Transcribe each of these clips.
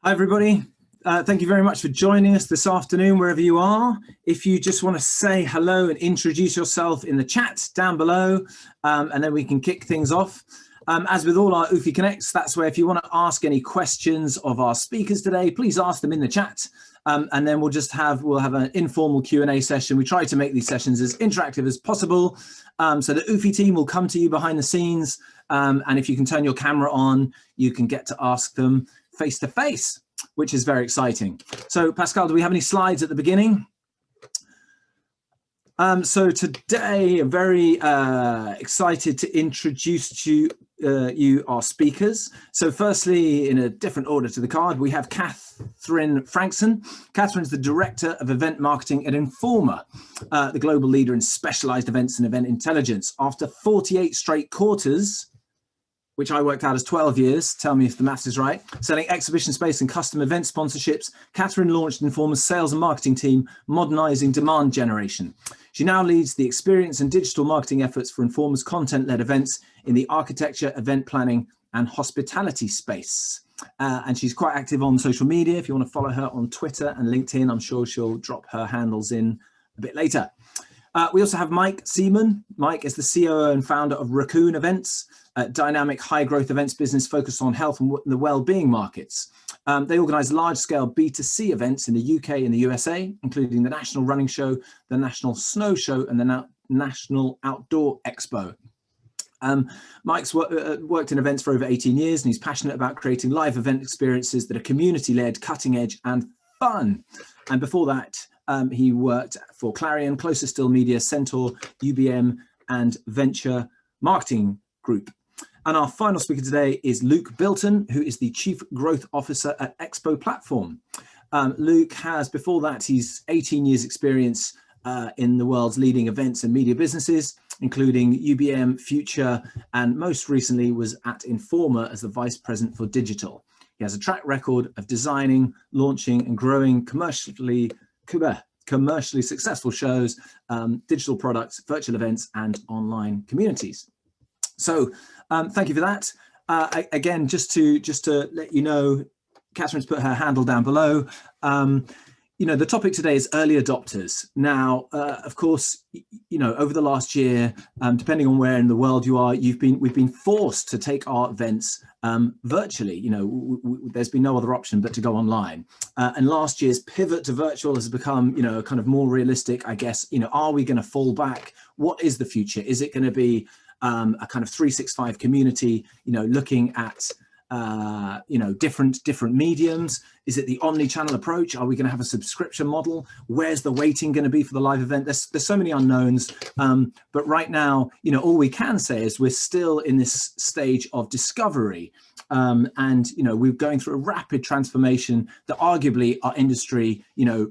Hi, everybody. Thank you very much for joining us this afternoon, wherever you are. If you just want to say hello and introduce yourself in the chat down below, and then we can kick things off. As with all our UFI Connects, that's where if you want to ask any questions of our speakers today, please ask them in the chat. And then we'll have an informal Q&A session. We try to make these sessions as interactive as possible. So the UFI team will come to you behind the scenes. And if you can turn your camera on, you can get to ask them face to face, which is very exciting. So Pascal, do we have any slides at the beginning? So today, I'm very excited to introduce to you our speakers. So firstly, in a different order to the card, we have Kathryn Frankson. Kathryn's the Director of Event Marketing at Informa, the global leader in specialized events and event intelligence. After 48 straight quarters, which I worked out as 12 years, tell me if the maths is right, selling exhibition space and custom event sponsorships, Kathryn launched Informa's sales and marketing team, modernizing demand generation. She now leads the experience and digital marketing efforts for Informa's content-led events in the architecture, event planning, and hospitality space. And she's quite active on social media. If you want to follow her on Twitter and LinkedIn, I'm sure she'll drop her handles in a bit later. We also have Mike Seaman. Mike is the COO and founder of Raccoon Events, a dynamic high-growth events business focused on health and the well-being markets. They organise large-scale B2C events in the UK and the USA, including the National Running Show, the National Snow Show, and the National Outdoor Expo. Mike's worked in events for over 18 years, and he's passionate about creating live event experiences that are community-led, cutting-edge, and fun. And before that, he worked for Clarion, Closer Still Media, Centaur, UBM, and Venture Marketing Group. And our final speaker today is Luke Bilton, who is the Chief Growth Officer at ExpoPlatform. Luke has, before that, he's 18 years experience in the world's leading events and media businesses, including UBM, Future, and most recently was at Informa as the Vice President for Digital. He has a track record of designing, launching, and growing commercially successful shows, digital products, virtual events, and online communities. So thank you for that. Again, just to let you know, Kathryn's put her handle down below. The topic today is early adopters. Now, of course, over the last year, depending on where in the world you are, we've been forced to take our events virtually. There's been no other option but to go online. And last year's pivot to virtual has become, kind of more realistic, I guess. Are we going to fall back? What is the future? Is it going to be a kind of 365 community, looking at different mediums? Is it the omni-channel approach? Are we going to have a subscription model? Where's the waiting going to be for the live event? There's so many unknowns, but right now, all we can say is we're still in this stage of discovery, and we're going through a rapid transformation that arguably our industry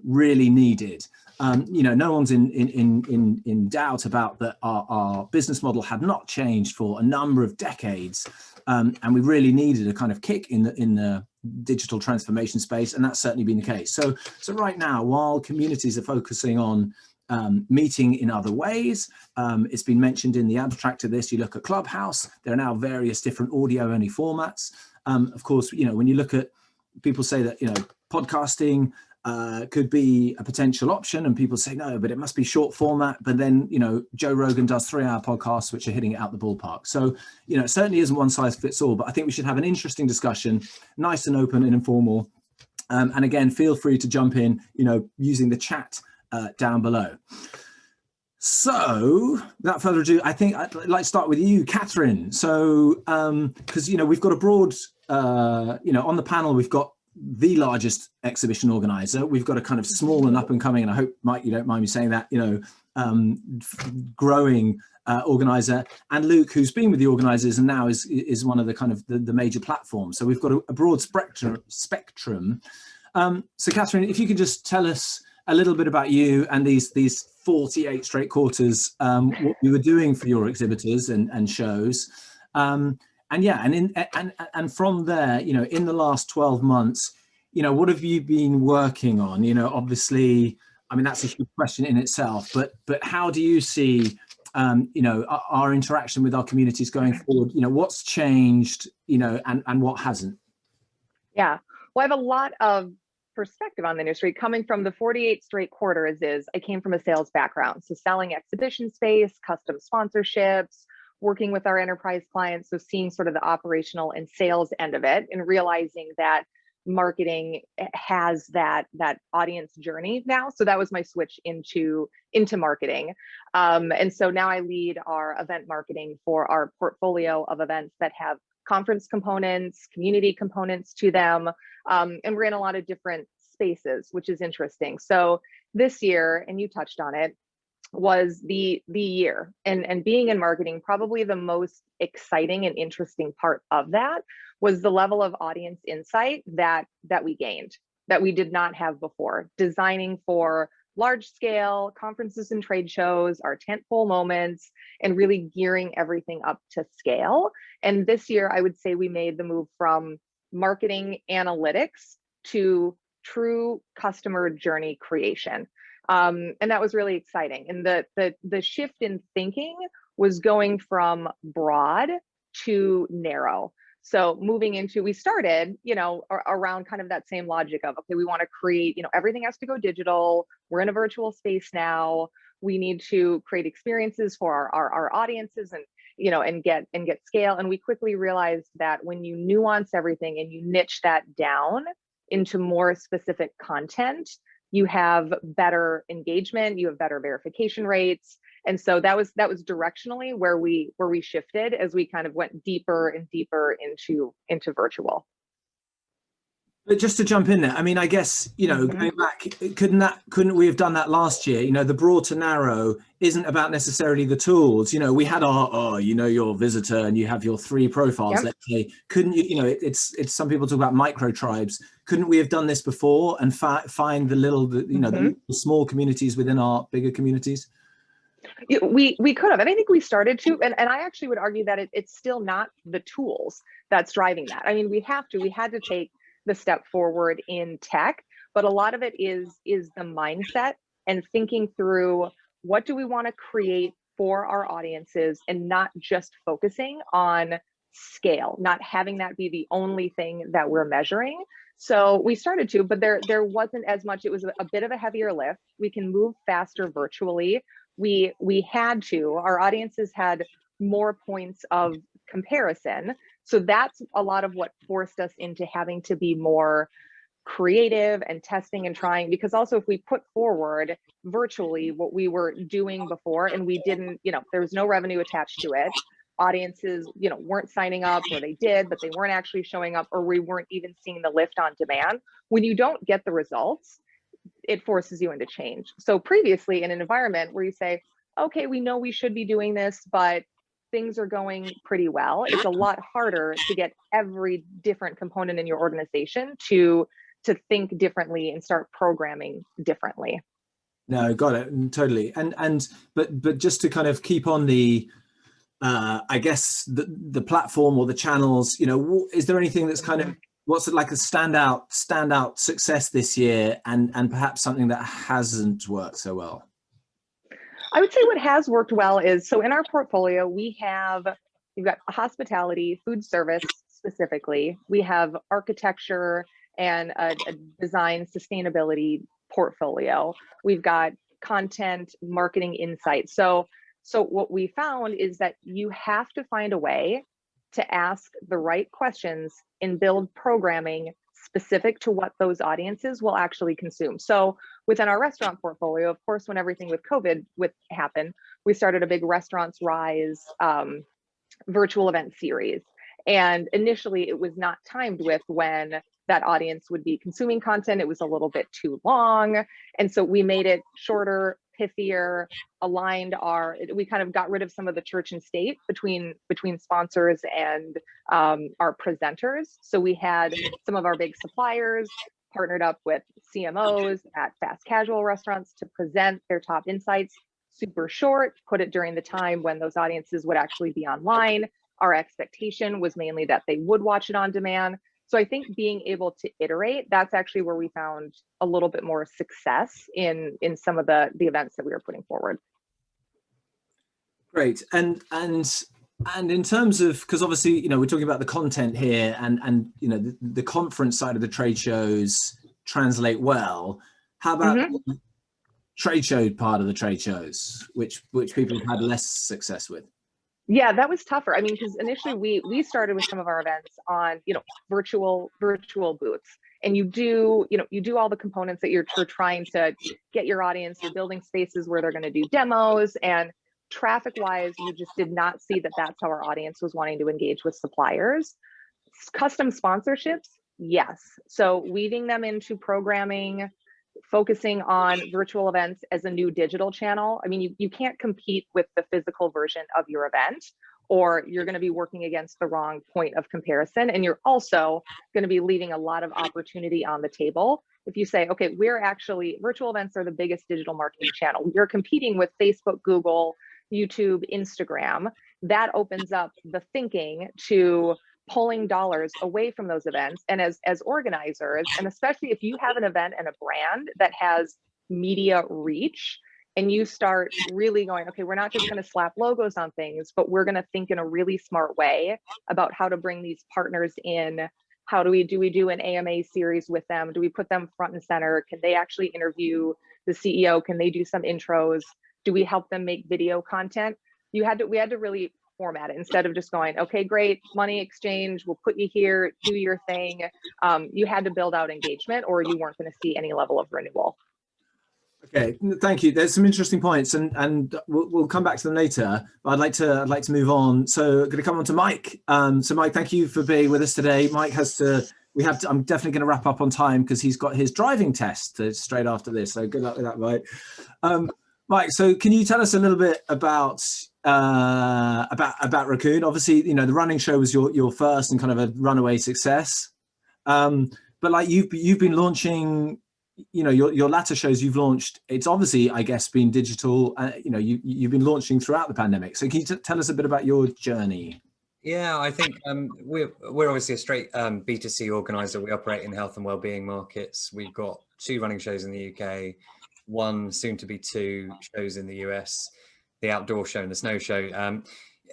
really needed. No one's in doubt about that our business model had not changed for a number of decades, and we really needed a kind of kick in the digital transformation space, and that's certainly been the case. So right now, while communities are focusing on meeting in other ways, it's been mentioned in the abstract of this. You look at Clubhouse, there are now various different audio-only formats. Of course, when you look at, people say that podcasting could be a potential option, and people say no, but it must be short format. But then Joe Rogan does 3-hour podcasts which are hitting it out the ballpark. So it certainly isn't one size fits all, but I think we should have an interesting discussion, nice and open and informal, and again, feel free to jump in using the chat down below. So without further ado, I think I'd like to start with you, Kathryn. So because we've got a broad on the panel, we've got the largest exhibition organizer. We've got a kind of small and up and coming, and I hope, Mike, you don't mind me saying that, growing organizer, and Luke, who's been with the organizers and now is one of the kind of the major platforms. So we've got a broad spectrum. So Kathryn, if you could just tell us a little bit about you and these 48 straight quarters, what you were doing for your exhibitors and shows. And from there, in the last 12 months, what have you been working on? Obviously, I mean, that's a huge question in itself, but how do you see, our interaction with our communities going forward? What's changed, and what hasn't? Yeah. Well, I have a lot of perspective on the industry. Coming from the 48 straight quarters I came from a sales background. So selling exhibition space, custom sponsorships, working with our enterprise clients. So seeing sort of the operational and sales end of it and realizing that marketing has that audience journey now. So that was my switch into marketing. And so now I lead our event marketing for our portfolio of events that have conference components, community components to them. And we're in a lot of different spaces, which is interesting. So this year, and you touched on it, was the year, and being in marketing, probably the most exciting and interesting part of that was the level of audience insight that we gained, that we did not have before. Designing for large scale conferences and trade shows, our tentpole moments, and really gearing everything up to scale. And this year, I would say we made the move from marketing analytics to true customer journey creation. And that was really exciting. And the shift in thinking was going from broad to narrow. So moving into, we started, around kind of that same logic of, okay, we want to create, everything has to go digital. We're in a virtual space now. We need to create experiences for our audiences and get scale. And we quickly realized that when you nuance everything and you niche that down into more specific content, you have better engagement, you have better verification rates. And so that was directionally where we shifted as we kind of went deeper and deeper into virtual. But just to jump in there, I mean, I guess, going back, couldn't we have done that last year? The broad to narrow isn't about necessarily the tools. We had our, your visitor and you have your 3 profiles, yep. Let's say. Couldn't you, it's some people talk about micro tribes. Couldn't we have done this before and find the little, the small communities within our bigger communities? We could have, and I think we started to, and I actually would argue that it's still not the tools that's driving that. I mean, we had to take the step forward in tech, but a lot of it is the mindset and thinking through what do we want to create for our audiences and not just focusing on scale, not having that be the only thing that we're measuring. So we started to, but there wasn't as much. It was a bit of a heavier lift. We can move faster virtually. We had to, our audiences had more points of comparison. So that's a lot of what forced us into having to be more creative and testing and trying, because also if we put forward virtually what we were doing before and we didn't, there was no revenue attached to it, audiences, weren't signing up, or they did, but they weren't actually showing up, or we weren't even seeing the lift on demand. When you don't get the results, it forces you into change. So previously in an environment where you say, okay, we know we should be doing this, but things are going pretty well, it's a lot harder to get every different component in your organization to think differently and start programming differently. No, got it, totally. But just to kind of keep on the I guess the platform or the channels, is there anything that's kind of, what's it like a standout success this year, and perhaps something that hasn't worked so well? I would say what has worked well is, so in our portfolio, we've got hospitality, food service specifically. We have architecture and a design sustainability portfolio. We've got content, marketing insights. So what we found is that you have to find a way to ask the right questions and build programming specific to what those audiences will actually consume. So within our restaurant portfolio, of course, when everything with COVID happened, we started a big Restaurants Rise virtual event series. And initially it was not timed with when that audience would be consuming content. It was a little bit too long. And so we made it shorter, pithier, aligned we kind of got rid of some of the church and state between sponsors and our presenters. So we had some of our big suppliers partnered up with CMOs at fast casual restaurants to present their top insights, super short, put it during the time when those audiences would actually be online. Our expectation was mainly that they would watch it on demand. So I think being able to iterate, that's actually where we found a little bit more success in some of the events that we were putting forward. Great. And And in terms of, because obviously, we're talking about the content here, and the conference side of the trade shows translate well. How about the trade show part of the trade shows, which people have had less success with? Yeah, that was tougher. I mean, because initially we started with some of our events on virtual booths, and you do all the components that you're trying to get your audience. You're building spaces where they're going to do demos, and traffic wise, you just did not see that that's how our audience was wanting to engage with suppliers. Custom sponsorships, yes. So weaving them into programming, focusing on virtual events as a new digital channel. I mean, you can't compete with the physical version of your event, or you're going to be working against the wrong point of comparison. And you're also going to be leaving a lot of opportunity on the table. If you say, okay, virtual events are the biggest digital marketing channel. You're competing with Facebook, Google, YouTube, Instagram. That opens up the thinking to pulling dollars away from those events. And as organizers, and especially if you have an event and a brand that has media reach, and you start really going, okay, we're not just going to slap logos on things, but we're going to think in a really smart way about how to bring these partners in. How do we do an AMA series with them? Do we put them front and center? Can they actually interview the CEO? Can they do some intros? Do we help them make video content? We had to really format it instead of just going, okay, great, money exchange, we'll put you here, do your thing. You had to build out engagement, or you weren't going to see any level of renewal. Okay, thank you. There's some interesting points, and we'll come back to them later. But I'd like to move on. So I'm going to come on to Mike. So Mike, thank you for being with us today. Mike I'm definitely going to wrap up on time because he's got his driving test straight after this. So good luck with that, Mike. Mike, so can you tell us a little bit about Raccoon? Obviously, the running show was your first and kind of a runaway success. But like you've been launching, your latter shows you've launched. It's obviously, I guess, been digital. You've been launching throughout the pandemic. So can you tell us a bit about your journey? Yeah, I think we're obviously a straight B2C organizer. We operate in health and wellbeing markets. We've got 2 running shows in the UK, 1 soon to be 2 shows in the US, the outdoor show and the snow show.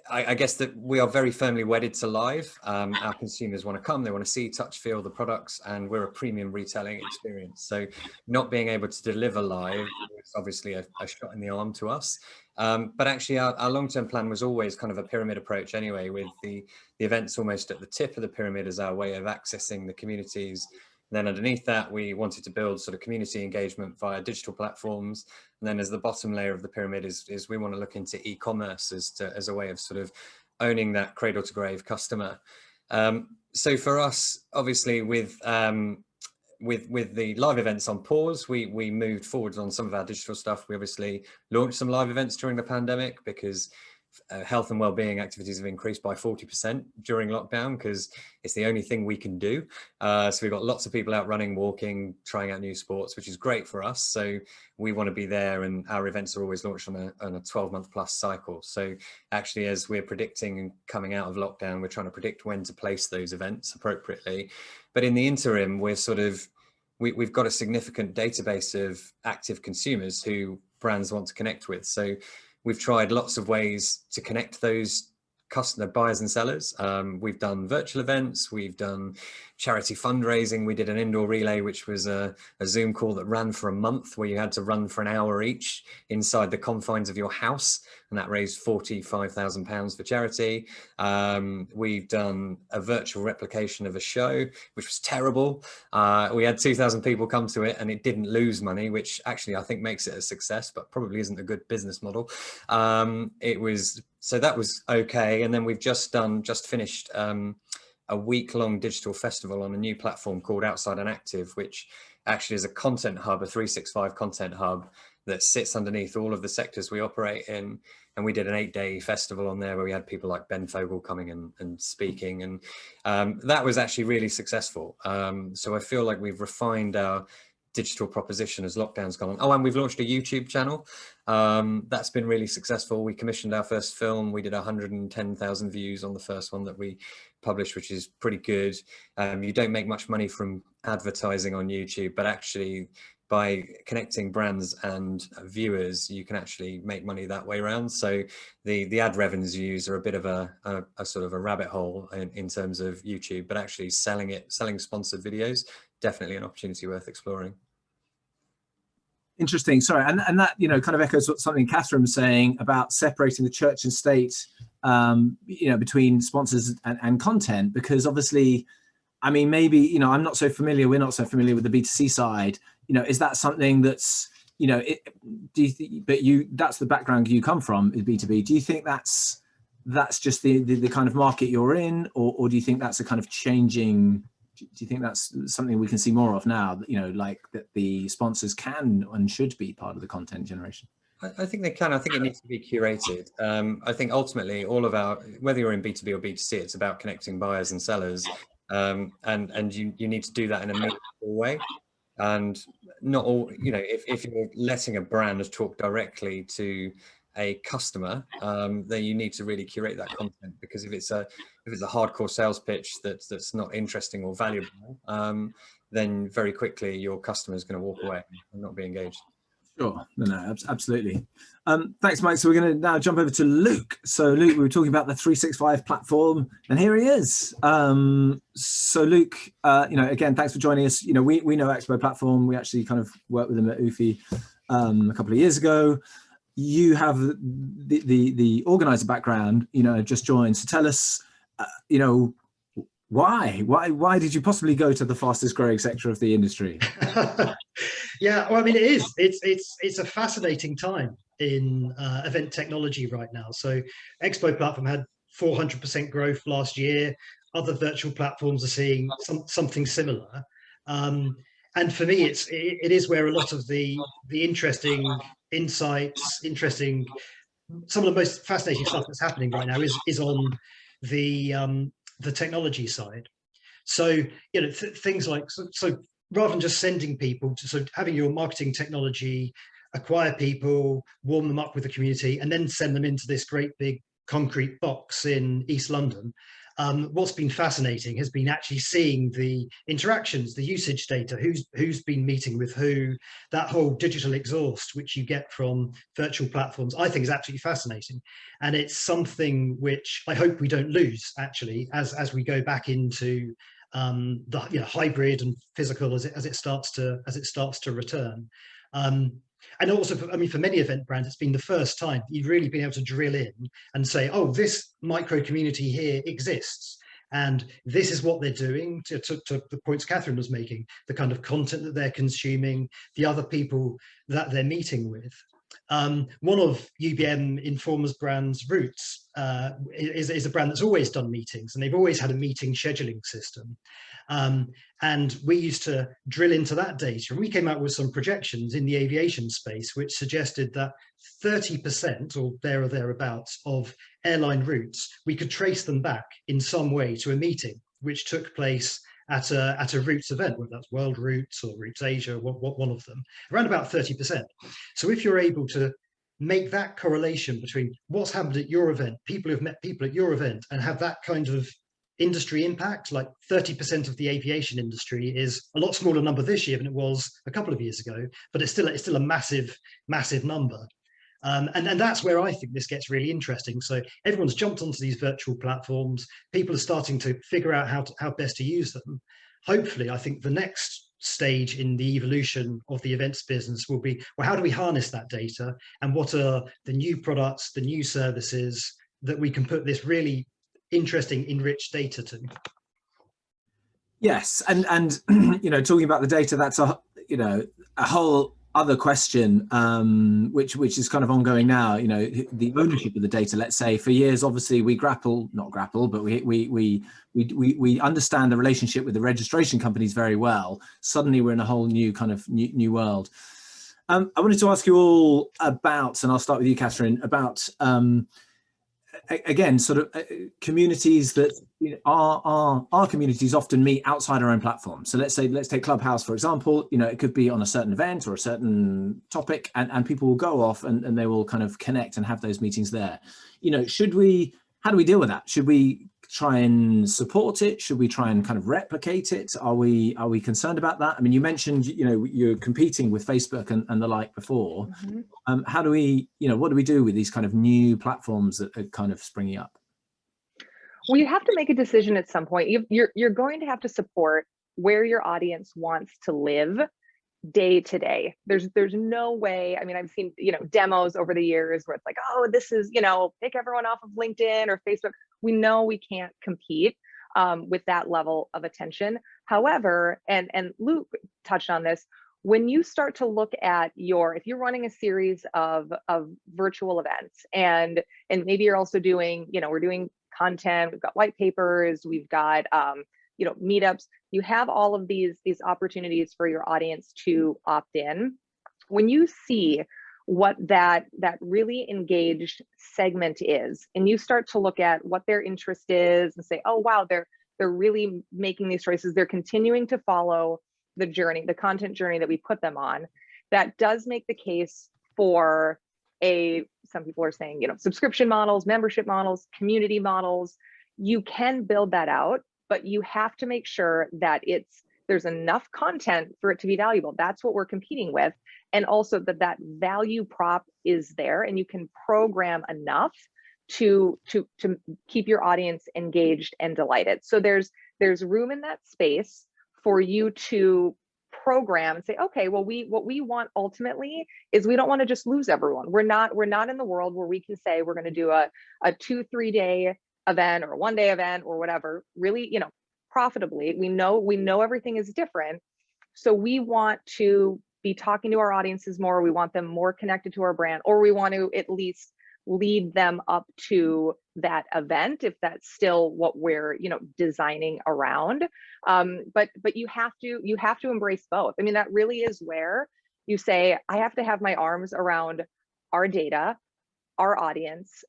I guess that we are very firmly wedded to live. Our consumers want to come, they want to see, touch, feel the products, and we're a premium retailing experience. So not being able to deliver live is obviously a shot in the arm to us. But actually our long-term plan was always kind of a pyramid approach anyway, with the events almost at the tip of the pyramid as our way of accessing the communities. And then underneath that, we wanted to build sort of community engagement via digital platforms. And then as the bottom layer of the pyramid is we want to look into e-commerce as a way of sort of owning that cradle to grave customer. So for us, obviously with the live events on pause, we moved forward on some of our digital stuff. We obviously launched some live events during the pandemic because health and wellbeing activities have increased by 40% during lockdown because it's the only thing we can do. So we've got lots of people out running, walking, trying out new sports, which is great for us. So we want to be there, and our events are always launched on a 12-month plus cycle. So actually, as we're predicting and coming out of lockdown, we're trying to predict when to place those events appropriately. But in the interim, we've got a significant database of active consumers who brands want to connect with. So we've tried lots of ways to connect those customer buyers and sellers. We've done virtual events, we've done charity fundraising. We did an indoor relay, which was a Zoom call that ran for a month, where you had to run for an hour each inside the confines of your house, and that raised £45,000 for charity. We've done a virtual replication of a show, which was terrible. We had 2,000 people come to it and it didn't lose money, which actually I think makes it a success, but probably isn't a good business model. So that was okay. And then we've just finished a week-long digital festival on a new platform called Outside and Active, which actually is a content hub, a 365 content hub that sits underneath all of the sectors we operate in. And we did an 8-day festival on there where we had people like Ben Fogle coming and speaking. And that was actually really successful. So I feel like we've refined our digital proposition as lockdown's gone on. Oh, and we've launched a YouTube channel. That's been really successful. We commissioned our first film. We did 110,000 views on the first one that we published, which is pretty good. You don't make much money from advertising on YouTube, but actually by connecting brands and viewers, you can actually make money that way around. So the ad revenues are a bit of a sort of a rabbit hole in terms of YouTube, but actually selling sponsored videos, definitely an opportunity worth exploring. Interesting. Sorry, and that, you know, kind of echoes what something Kathryn was saying about separating the church and state, you know, between sponsors and content, because obviously, I mean, maybe, you know, we're not so familiar with the B2C side. You know, is that something that's, you know, that's the background you come from, is B2B. Do you think that's just the kind of market you're in, or do you think that's a kind of changing? Do you think that's something we can see more of now, you know, like that the sponsors can and should be part of the content generation? I think they can. I think it needs to be curated. I think ultimately whether you're in B2B or B2C, it's about connecting buyers and sellers. And you need to do that in a meaningful way. And not all, you know, if you're letting a brand talk directly to a customer, then you need to really curate that content, because if it's a hardcore sales pitch that's not interesting or valuable, then very quickly your customer is going to walk away and not be engaged. Sure, no, absolutely. Thanks, Mike. So we're going to now jump over to Luke. So Luke, we were talking about the 365 platform, and here he is. So Luke, you know, again, thanks for joining us. You know, we know ExpoPlatform. We actually kind of worked with them at UFI a couple of years ago. You have the organizer background, you know, just joined. So tell us, you know, why did you possibly go to the fastest growing sector of the industry? Yeah, well, I mean, it's a fascinating time in event technology right now. So ExpoPlatform had 400% growth last year. Other virtual platforms are seeing something similar. And for me, it is where a lot of the interesting insights, some of the most fascinating stuff that's happening right now is on the technology side. So, you know, things like, so rather than just sending people to, so having your marketing technology acquire people, warm them up with the community, and then send them into this great big concrete box in East London. What's been fascinating has been actually seeing the interactions, the usage data, who's been meeting with who, that whole digital exhaust which you get from virtual platforms, I think is absolutely fascinating. And it's something which I hope we don't lose actually as we go back into the hybrid and physical as it starts to return. And also, I mean, for many event brands, it's been the first time you've really been able to drill in and say, oh, this micro community here exists, and this is what they're doing, to the points Kathryn was making, the kind of content that they're consuming, the other people that they're meeting with. One of UBM Informa's brands, Roots, is a brand that's always done meetings, and they've always had a meeting scheduling system. And we used to drill into that data, and we came out with some projections in the aviation space which suggested that 30% or there or thereabouts of airline routes, we could trace them back in some way to a meeting which took place at a Roots event, whether that's World Roots or Roots Asia, one of them, around about 30%. So if you're able to make that correlation between what's happened at your event, people who've met people at your event, and have that kind of industry impact, like 30% of the aviation industry is a lot smaller number this year than it was a couple of years ago, but it's still a massive number. And that's where I think this gets really interesting. So everyone's jumped onto these virtual platforms. People are starting to figure out how best to use them. Hopefully, I think the next stage in the evolution of the events business will be, well, how do we harness that data, and what are the new products, the new services that we can put this really interesting, enriched data to? Yes, and you know, talking about the data, that's a whole other question, which is kind of ongoing now. You know, the ownership of the data. Let's say for years, obviously we not grapple, but we understand the relationship with the registration companies very well. Suddenly, we're in a whole new kind of new world. I wanted to ask you all about, and I'll start with you, Kathryn, about again, sort of communities that, you know, our communities often meet outside our own platform. So let's take Clubhouse, for example. You know, it could be on a certain event or a certain topic, and people will go off and they will kind of connect and have those meetings there. You know, how do we deal with that? Should we try and support it? Should we try and kind of replicate it? Are we concerned about that? I mean, you mentioned, you know, you're competing with Facebook and the like before. How do we, you know, what do we do with these kind of new platforms that are kind of springing up? Well, you have to make a decision at some point. You're going to have to support where your audience wants to live day to day. There's no way. I mean, I've seen, you know, demos over the years where it's like, oh, this is, you know, pick everyone off of LinkedIn or Facebook. We know we can't compete with that level of attention. However, and Luke touched on this, when you start to look at if you're running a series of virtual events, and maybe you're also doing, you know, we're doing content, we've got white papers, we've got you know, meetups, you have all of these opportunities for your audience to opt in. When you see what that really engaged segment is, and you start to look at what their interest is and say, oh wow, they're really making these choices, they're continuing to follow the journey, the content journey that we put them on, that does make the case for some people are saying, you know, subscription models, membership models, community models. You can build that out, but you have to make sure that there's enough content for it to be valuable. That's what we're competing with. And also that value prop is there, and you can program enough to keep your audience engaged and delighted. So there's room in that space for you to program and say, okay, well, what we want ultimately is we don't want to just lose everyone. We're not in the world where we can say we're going to do a 2-3 day event or a 1 day event or whatever, really, you know, profitably. We know everything is different. So we want to be talking to our audiences more. We want them more connected to our brand, or we want to at least lead them up to that event if that's still what we're, you know, designing around. But you have to embrace both. I mean, that really is where you say, I have to have my arms around our data, our audience,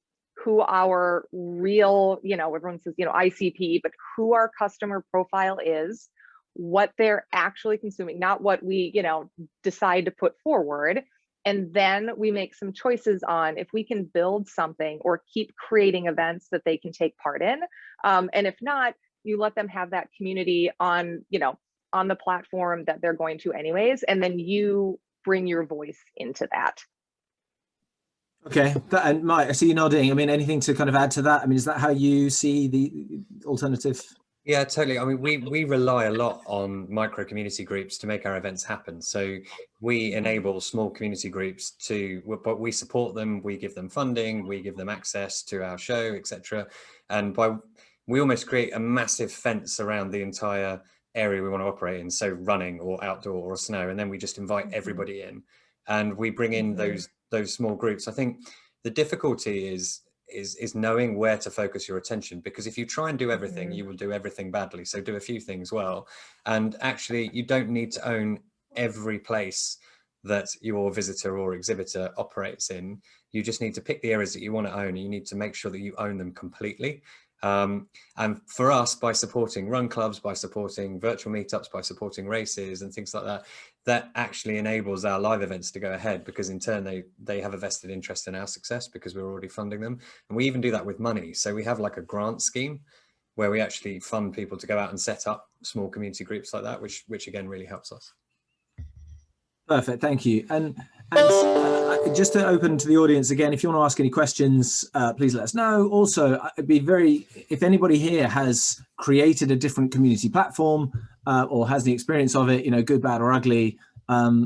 who our real, you know, everyone says, you know, ICP, but who our customer profile is, what they're actually consuming, not what we, you know, decide to put forward. And then we make some choices on if we can build something or keep creating events that they can take part in. And if not, you let them have that community on, you know, on the platform that they're going to anyways. And then you bring your voice into that. Okay, and Mike, I see you nodding. I mean, anything to kind of add to that? I mean, is that how you see the alternative? Yeah, totally. I mean, we rely a lot on micro community groups to make our events happen. So we enable small community groups but we support them, we give them funding, we give them access to our show, etc. And we almost create a massive fence around the entire area we want to operate in. So running or outdoor or snow, and then we just invite everybody in, and we bring in those small groups. I think the difficulty is knowing where to focus your attention, because if you try and do everything, you will do everything badly. So do a few things well, and actually you don't need to own every place that your visitor or exhibitor operates in. You just need to pick the areas that you want to own, and you need to make sure that you own them completely. And for us, by supporting run clubs, by supporting virtual meetups, by supporting races and things like that, that actually enables our live events to go ahead, because in turn they have a vested interest in our success because we're already funding them. And we even do that with money. So we have like a grant scheme where we actually fund people to go out and set up small community groups like that, which again really helps us. Perfect, thank you. And just to open to the audience again, if you want to ask any questions, please let us know. Also, I'd be if anybody here has created a different community platform or has the experience of it, you know, good, bad, or ugly,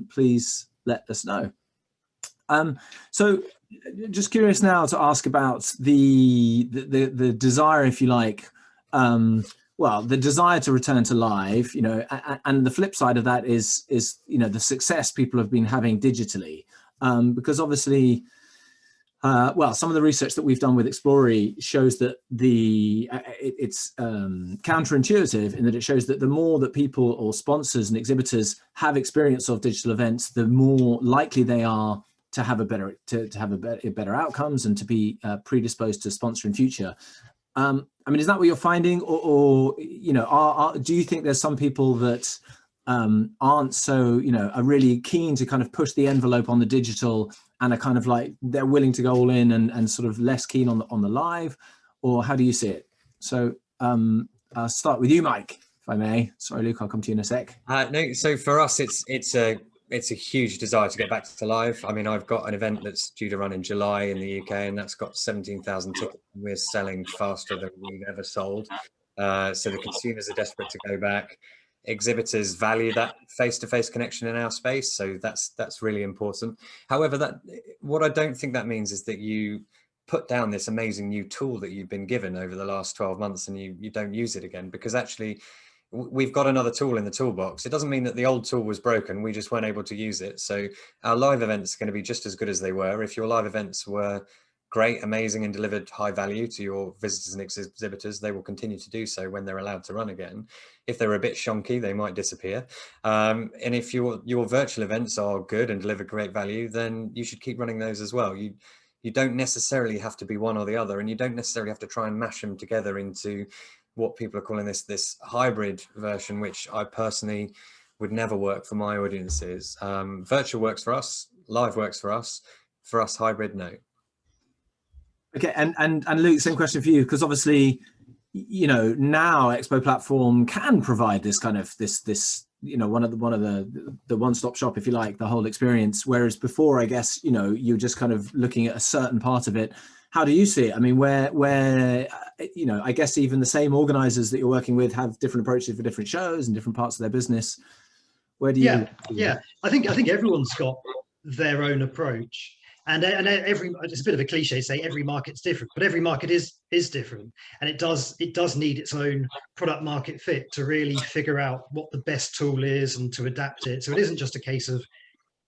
please let us know. So, just curious now to ask about the desire, if you like. Well, the desire to return to live, you know, and the flip side of that is you know, the success people have been having digitally, because obviously, well, some of the research that we've done with Explory shows that it's counterintuitive in that it shows that the more that people or sponsors and exhibitors have experience of digital events, the more likely they are to have better outcomes and to be predisposed to sponsor in future. I mean, is that what you're finding, or you know, do you think there's some people that aren't so, you know, are really keen to kind of push the envelope on the digital and are kind of like they're willing to go all in and sort of less keen on the live, or how do you see it? So I'll start with you, Mike, if I may. Sorry, Luke, I'll come to you in a sec. No, so for us, it's a huge desire to get back to live. I mean, I've got an event that's due to run in July in the UK, and that's got 17,000 tickets. We're selling faster than we've ever sold. So the consumers are desperate to go back. Exhibitors value that face-to-face connection in our space, so that's really important. However, what I don't think that means is that you put down this amazing new tool that you've been given over the last 12 months and you don't use it again, because actually we've got another tool in the toolbox. It doesn't mean that the old tool was broken, we just weren't able to use it. So our live events are going to be just as good as they were. If your live events were great, amazing, and delivered high value to your visitors and exhibitors, they will continue to do so when they're allowed to run again. If they're a bit shonky, they might disappear. And if your virtual events are good and deliver great value, then you should keep running those as well. You don't necessarily have to be one or the other, and you don't necessarily have to try and mash them together into what people are calling this hybrid version, which I personally would never work for my audiences. Virtual works for us, live works for us. For us, hybrid, no. Okay, and Luke, same question for you, because obviously, you know, now ExpoPlatform can provide this kind of this you know, one of the one-stop shop, if you like, the whole experience. Whereas before, I guess, you know, you're just kind of looking at a certain part of it. How do you see it? I mean, where you know, I guess even the same organizers that you're working with have different approaches for different shows and different parts of their business. Where do you? Yeah. I think everyone's got their own approach, and every, it's a bit of a cliche to say every market's different, but every market is different, and it does need its own product market fit to really figure out what the best tool is and to adapt it. So it isn't just a case of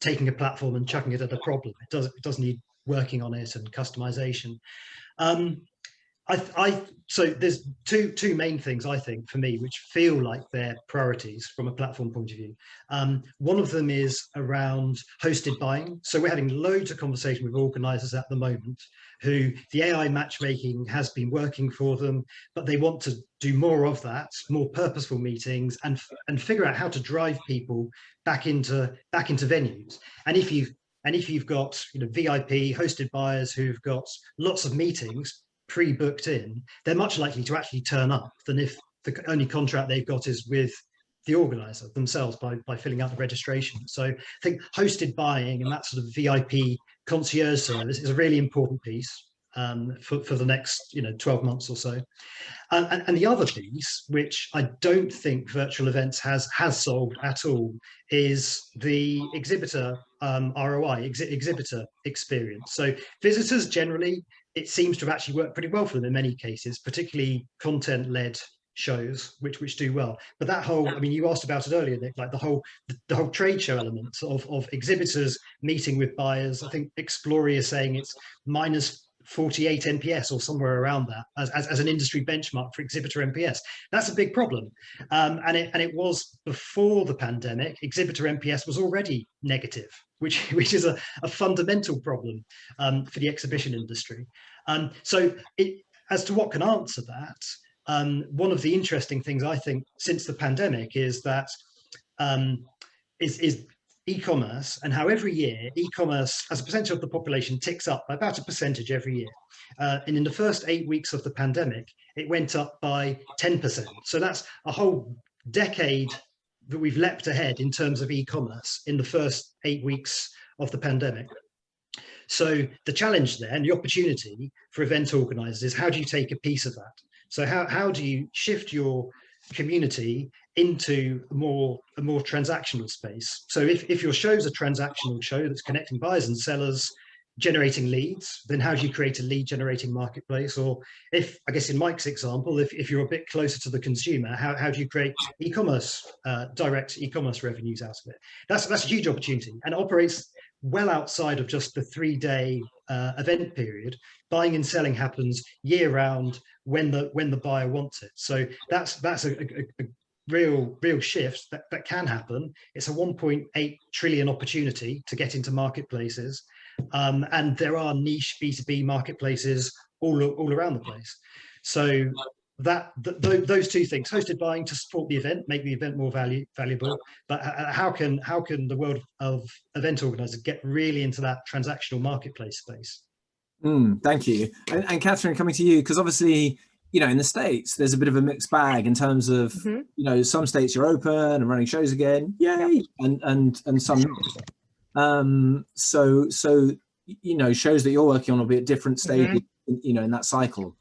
taking a platform and chucking it at a problem. It does need working on it and customization. So there's two main things, I think, for me, which feel like they're priorities from a platform point of view. One of them is around hosted buying. So we're having loads of conversation with organizers at the moment who the AI matchmaking has been working for them, but they want to do more of that, more purposeful meetings, and figure out how to drive people back into venues. And if you've got, you know, VIP hosted buyers who've got lots of meetings pre-booked in, they're much likely to actually turn up than if the only contract they've got is with the organizer themselves by filling out the registration. So I think hosted buying and that sort of VIP concierge service is a really important piece for the next, you know, 12 months or so. And the other piece, which I don't think virtual events has solved at all, is the exhibitor ROI, exhibitor experience. So visitors generally, it seems to have actually worked pretty well for them in many cases, particularly content-led shows, which do well. But that whole, I mean, you asked about it earlier, Nick, like the whole trade show element of exhibitors meeting with buyers. I think Exploria is saying it's minus 48 NPS or somewhere around that as an industry benchmark for exhibitor NPS. That's a big problem. And it was before the pandemic. Exhibitor NPS was already negative, which is a fundamental problem for the exhibition industry. So as to what can answer that, one of the interesting things I think since the pandemic is that is e-commerce, and how every year e-commerce as a percentage of the population ticks up by about a percentage every year. And in the first 8 weeks of the pandemic, it went up by 10%. So that's a whole decade that we've leapt ahead in terms of e-commerce in the first 8 weeks of the pandemic. So the challenge there and the opportunity for event organizers is, how do you take a piece of that? So how do you shift your community into a more transactional space? So if your show's a transactional show that's connecting buyers and sellers, generating leads, then how do you create a lead generating marketplace? Or if, I guess in Mike's example, if you're a bit closer to the consumer, how do you create e-commerce, direct e-commerce revenues out of it? That's a huge opportunity, and operates well outside of just the 3-day event period. Buying and selling happens year round when the buyer wants it. So that's a real shift that can happen. It's a 1.8 trillion opportunity to get into marketplaces, and there are niche B2B marketplaces all around the place. So those two things, hosted buying to support the event, make the event more valuable, but how can the world of event organizers get really into that transactional marketplace space? Thank you. And Kathryn, coming to you, because obviously, you know, in the States, there's a bit of a mixed bag in terms of, you know, some states you're open and running shows again, yay, and some not. So, you know, shows that you're working on will be at different stages, you know, in that cycle.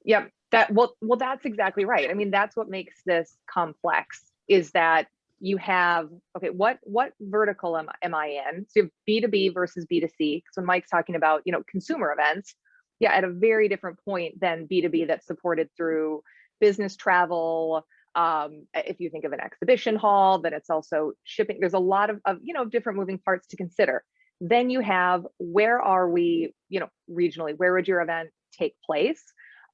Yep. Well, that's exactly right. I mean, that's what makes this complex, is that you have, okay, what vertical am I in? So you have B2B versus B2C. Because when Mike's talking about, you know, consumer events, yeah, at a very different point than B2B that's supported through business travel. If you think of an exhibition hall, then it's also shipping. There's a lot of you know, different moving parts to consider. Then you have, where are we, you know, regionally, where would your event take place?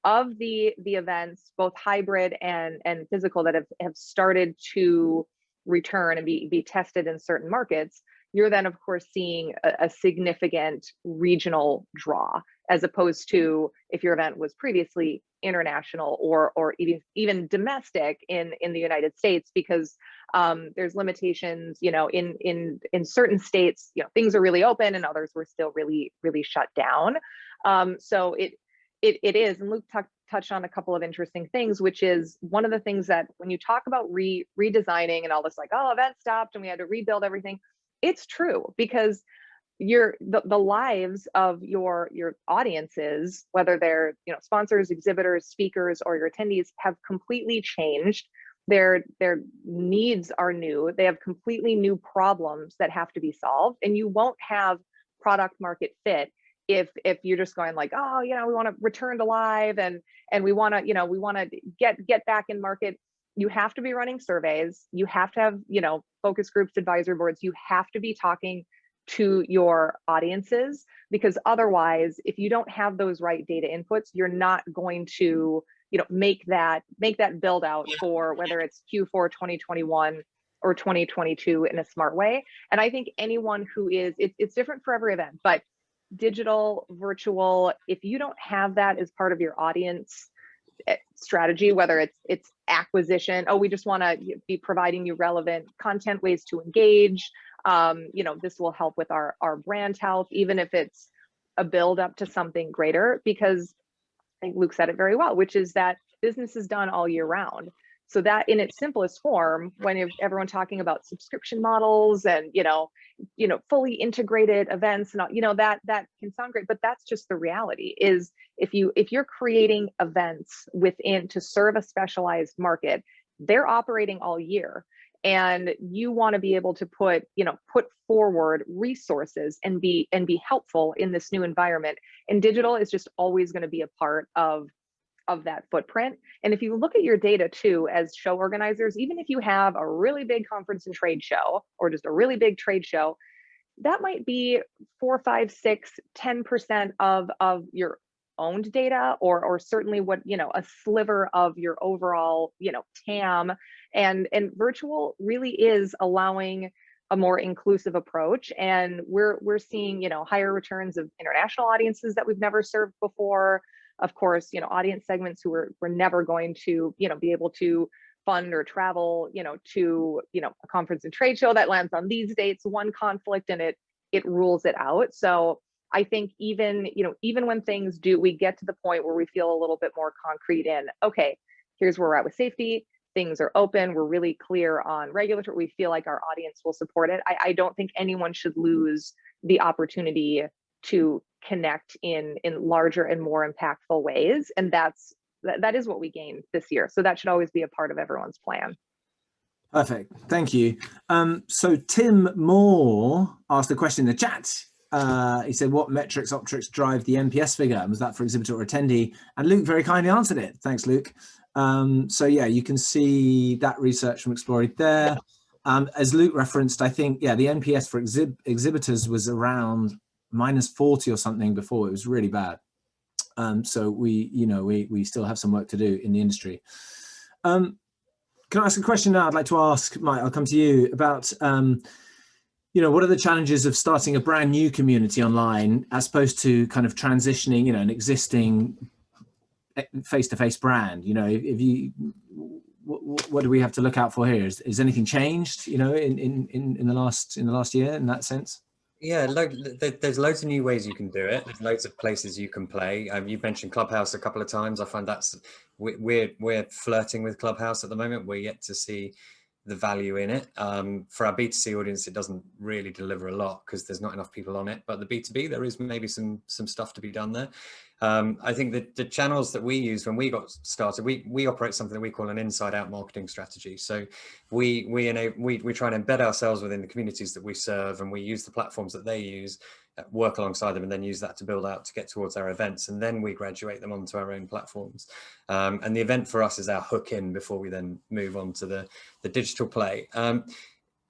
Of the events, both hybrid and physical, that have started to return and be tested in certain markets, you're then of course seeing a significant regional draw, as opposed to if your event was previously international or even domestic in the United States, because there's limitations, you know, in certain states, you know, things are really open and others were still really shut down. So it is, and Luke touched on a couple of interesting things, which is one of the things that when you talk about redesigning and all this, like, oh, event stopped and we had to rebuild everything, it's true, because the lives of your audiences, whether they're, you know, sponsors, exhibitors, speakers, or your attendees, have completely changed. Their needs are new. They have completely new problems that have to be solved, and you won't have product market fit if you're just going like, oh, you know, we want to return to live and we want to, you know, we want to get back in market. You have to be running surveys. You have to have, you know, focus groups, advisory boards. You have to be talking to your audiences, because otherwise, if you don't have those right data inputs, you're not going to, you know, make that build out for whether it's Q4 2021 or 2022 in a smart way. And I think anyone who is, it's different for every event, but digital, virtual, if you don't have that as part of your audience strategy, whether it's acquisition, oh, we just want to be providing you relevant content, ways to engage, you know, this will help with our brand health, even if it's a build up to something greater, because I think Luke said it very well, which is that business is done all year round. So that in its simplest form, when everyone talking about subscription models and, you know, fully integrated events and all, you know, that can sound great, but that's just the reality. Is if you're creating events within to serve a specialized market, they're operating all year, and you want to be able to put forward resources and be helpful in this new environment. And digital is just always going to be a part of that footprint. And if you look at your data too, as show organizers, even if you have a really big conference and trade show, or just a really big trade show, that might be 4, 5, 6, 10% of your owned data, or certainly what, you know, a sliver of your overall, you know, TAM. And virtual really is allowing a more inclusive approach. And we're seeing, you know, higher returns of international audiences that we've never served before. Of course, you know, audience segments who were never going to, you know, be able to fund or travel, you know, to, you know, a conference and trade show that lands on these dates, one conflict, and it rules it out. So I think even when things we get to the point where we feel a little bit more concrete in, okay, here's where we're at with safety, things are open, we're really clear on regulatory, we feel like our audience will support it. I don't think anyone should lose the opportunity to connect in larger and more impactful ways. And that is what we gained this year. So that should always be a part of everyone's plan. Perfect. Thank you. So Tim Moore asked a question in the chat. He said, what metrics, optics drive the NPS figure? And was that for exhibitor or attendee? And Luke very kindly answered it. Thanks, Luke. So yeah, you can see that research from Explored there. As Luke referenced, I think, yeah, the NPS for exhibitors was around -40 or something before. It was really bad. So we still have some work to do in the industry. Can I ask a question now? I'd like to ask, Mike, I'll come to you, about, what are the challenges of starting a brand new community online as opposed to kind of transitioning, an existing face-to-face brand? What do we have to look out for here? Is anything changed, in the last year in that sense? Yeah, there's loads of new ways you can do it. There's loads of places you can play. You've mentioned Clubhouse a couple of times. I find we're flirting with Clubhouse at the moment. We're yet to see the value in it. For our B2C audience, it doesn't really deliver a lot because there's not enough people on it. But the B2B, there is maybe some stuff to be done there. I think that the channels that we use when we got started, we operate something that we call an inside-out marketing strategy. So we try and embed ourselves within the communities that we serve, and we use the platforms that they use, work alongside them, and then use that to build out to get towards our events, and then we graduate them onto our own platforms. And the event for us is our hook in before we then move on to the digital play.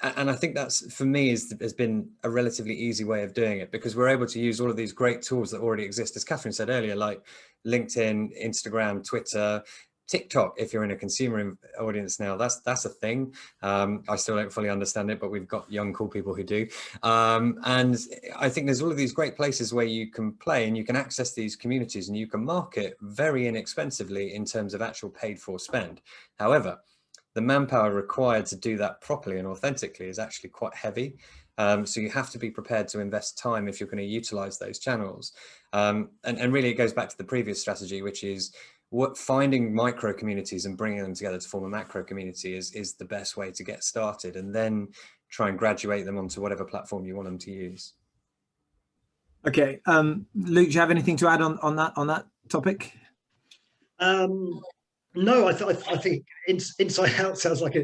And I think that's, for me, has been a relatively easy way of doing it, because we're able to use all of these great tools that already exist, as Kathryn said earlier, like LinkedIn, Instagram, Twitter, TikTok. If you're in a consumer audience now, that's a thing. I still don't fully understand it, but we've got young, cool people who do. And I think there's all of these great places where you can play and you can access these communities and you can market very inexpensively in terms of actual paid for spend. However, the manpower required to do that properly and authentically is actually quite heavy. So you have to be prepared to invest time if you're going to utilize those channels. And really it goes back to the previous strategy, which is finding micro communities and bringing them together to form a macro community is the best way to get started, and then try and graduate them onto whatever platform you want them to use. Okay, Luke, do you have anything to add on that topic? No, I think inside out sounds like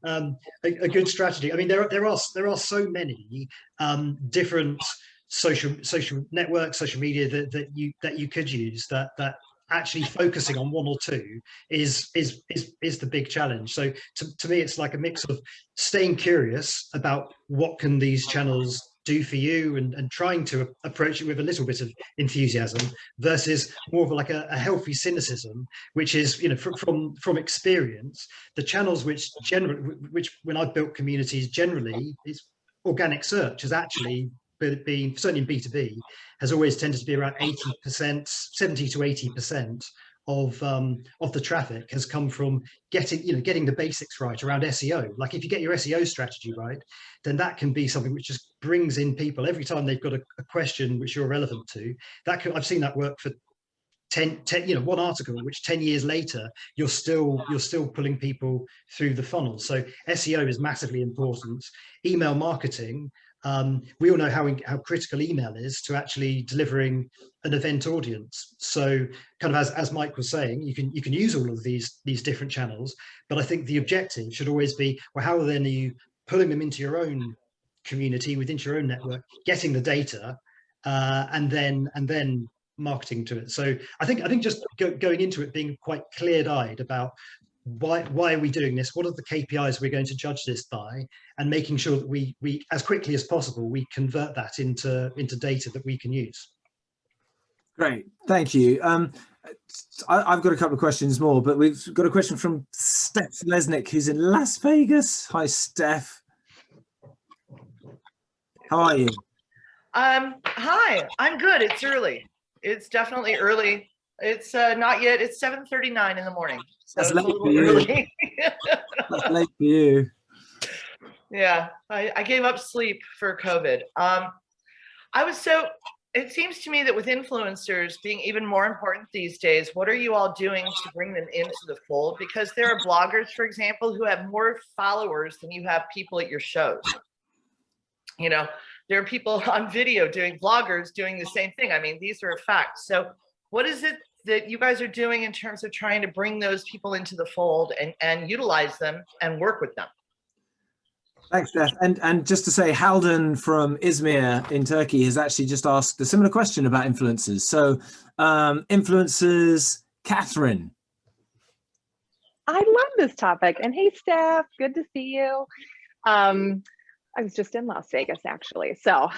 a good strategy. I mean, there are so many different social networks, social media that you could use that actually focusing on one or two is the big challenge. So to me, it's like a mix of staying curious about what can these channels do for you, and trying to approach it with a little bit of enthusiasm, versus more of like a healthy cynicism, which is, you know, from experience, the channels which when I've built communities, generally is organic search has actually been, certainly in B2B, has always tended to be around 80%, 70 to 80% of the traffic has come from getting the basics right around SEO. Like if you get your SEO strategy right, then that can be something which just brings in people every time they've got a question which you're relevant to. I've seen that work for 10, one article, which 10 years later you're still pulling people through the funnel. So SEO is massively important. Email marketing, we all know how critical email is to actually delivering an event audience. So kind of as Mike was saying, you can use all of these different channels, but I think the objective should always be, well, how then are you pulling them into your own community, within your own network, getting the data, and then marketing to it. So I think just going into it being quite clear-eyed about why are we doing this, what are the KPIs we're going to judge this by, and making sure that we as quickly as possible we convert that into data that we can use. Great, thank you. I've got a couple of questions more, but we've got a question from Steph Lesnick, who's in Las Vegas. Hi, Steph. How are you? Hi, I'm good. It's early. It's definitely early. It's not yet. It's 7:39 in the morning. So That's it's late a little for you. early. That's late for you. Yeah, I gave up sleep for COVID. It seems to me that with influencers being even more important these days, what are you all doing to bring them into the fold? Because there are bloggers, for example, who have more followers than you have people at your shows. You know, there are people on video bloggers doing the same thing. I mean, these are facts. So what is it that you guys are doing in terms of trying to bring those people into the fold and utilize them and work with them? Thanks, Steph. And just to say, Halden from Izmir in Turkey has actually just asked a similar question about influencers. So influencers, Kathryn. I love this topic. And hey, Steph, good to see you. I was just in Las Vegas, actually. So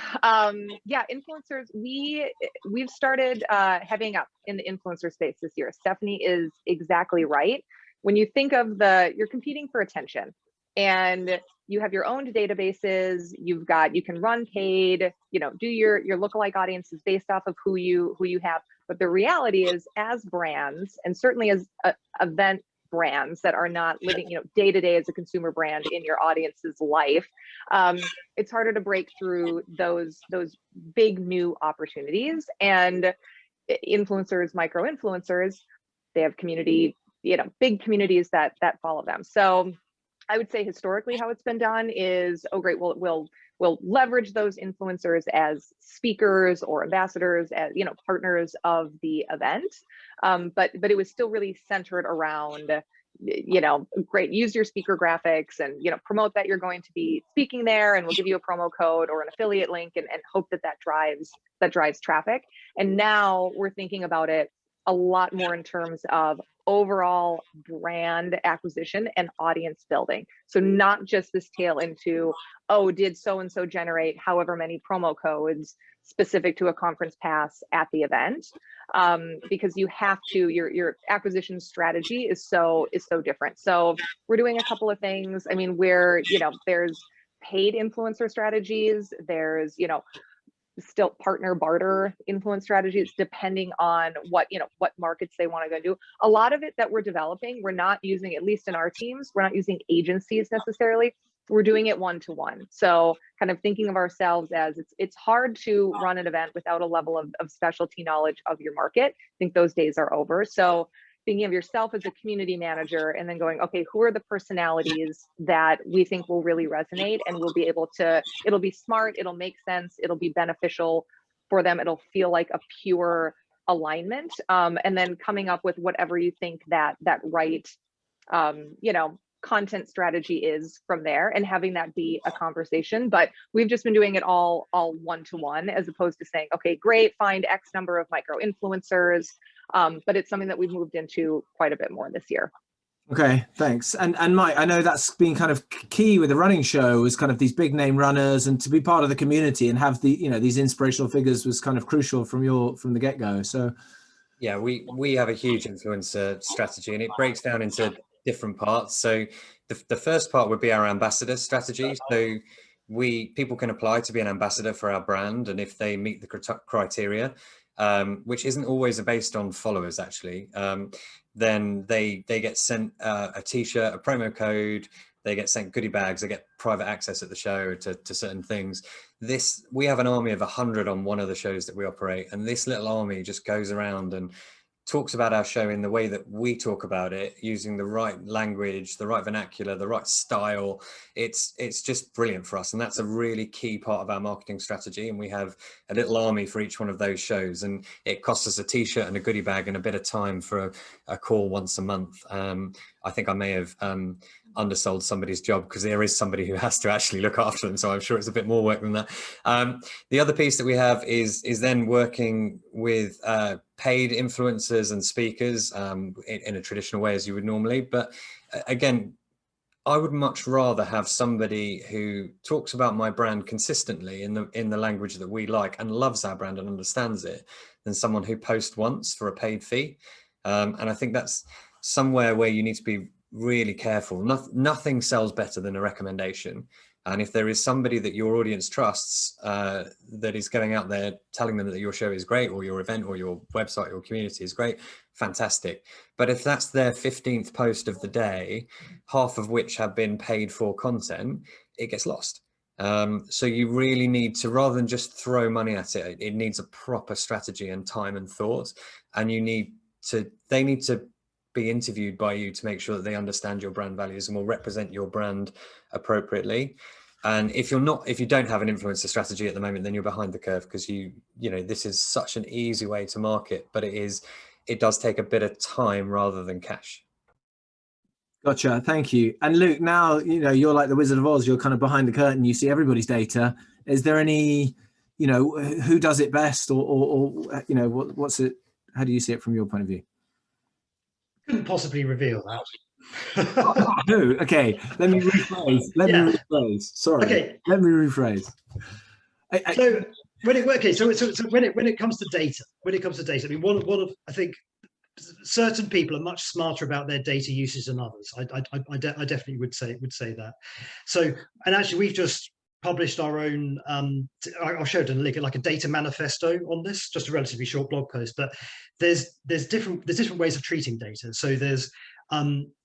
yeah, influencers, we've started heaving up in the influencer space this year. Stephanie is exactly right. When you think of you're competing for attention, and you have your own databases, you can run paid, do your lookalike audiences based off of who you have. But the reality is, as brands, and certainly as event brands that are not living, day to day as a consumer brand in your audience's life. It's harder to break through those big new opportunities. And influencers, micro influencers, they have community, big communities that follow them. So I would say historically how it's been done is, oh great, we'll leverage those influencers as speakers or ambassadors, as partners of the event. But it was still really centered around, great, use your speaker graphics and promote that you're going to be speaking there, and we'll give you a promo code or an affiliate link, and hope that drives traffic. And now we're thinking about it a lot more in terms of overall brand acquisition and audience building. So not just this tail into, oh, did so-and-so generate however many promo codes specific to a conference pass at the event, because you have to, your acquisition strategy is so different. So we're doing a couple of things. I mean, there's paid influencer strategies, there's, still partner barter influence strategies, depending on what markets they want to go do. A lot of it that we're developing, we're not using, at least in our teams, we're not using agencies necessarily. We're doing it one-to-one. So kind of thinking of ourselves as it's hard to run an event without a level of specialty knowledge of your market. I think those days are over. So thinking of yourself as a community manager and then going, okay, who are the personalities that we think will really resonate, and we'll be able to, it'll be smart, it'll make sense, it'll be beneficial for them, it'll feel like a pure alignment, and then coming up with whatever you think that right content strategy is from there, and having that be a conversation. But we've just been doing it all one-to-one, as opposed to saying, okay, great, find X number of micro influencers. But it's something that we've moved into quite a bit more this year. Okay, thanks. And Mike, I know that's been kind of key with the running show, is kind of these big name runners, and to be part of the community and have these inspirational figures was kind of crucial from the get-go. So yeah, we have a huge influencer strategy, and it breaks down into different parts. So the first part would be our ambassador strategy. So people can apply to be an ambassador for our brand, and if they meet the criteria, which isn't always based on followers actually, then they get sent a t-shirt, a promo code, they get sent goodie bags, they get private access at the show to certain things. We have an army of 100 on one of the shows that we operate, and this little army just goes around and talks about our show in the way that we talk about it, using the right language, the right vernacular, the right style. It's just brilliant for us, and that's a really key part of our marketing strategy. And we have a little army for each one of those shows, and it costs us a t-shirt and a goodie bag and a bit of time for a call once a month. I think I may have undersold somebody's job, because there is somebody who has to actually look after them, so I'm sure it's a bit more work than that. The other piece that we have is then working with paid influencers and speakers in a traditional way, as you would normally. But again, I would much rather have somebody who talks about my brand consistently in the language that we like and loves our brand and understands it, than someone who posts once for a paid fee. And I think that's somewhere where you need to be really careful. Nothing sells better than a recommendation. And if there is somebody that your audience trusts that is going out there telling them that your show is great, or your event or your website or community is great, fantastic. But if that's their 15th post of the day, half of which have been paid for content, it gets lost. So you really need to, rather than just throw money at it, it needs a proper strategy and time and thought. And they need to be interviewed by you to make sure that they understand your brand values and will represent your brand appropriately. And if you don't have an influencer strategy at the moment, then you're behind the curve, because this is such an easy way to market, but it does take a bit of time rather than cash. Gotcha, thank you. And Luke, now you're like the Wizard of Oz, you're kind of behind the curtain, you see everybody's data. Is there any who does it best, or what's it, how do you see it from your point of view? Couldn't possibly reveal that. No, okay, let me rephrase. Sorry, okay, let me rephrase. So when it comes to data, I mean, one of I think certain people are much smarter about their data usage than others. I definitely would say that. So, and actually, we've just published our own, I'll show it in a link, like a data manifesto on this, just a relatively short blog post. But there's different ways of treating data. So there's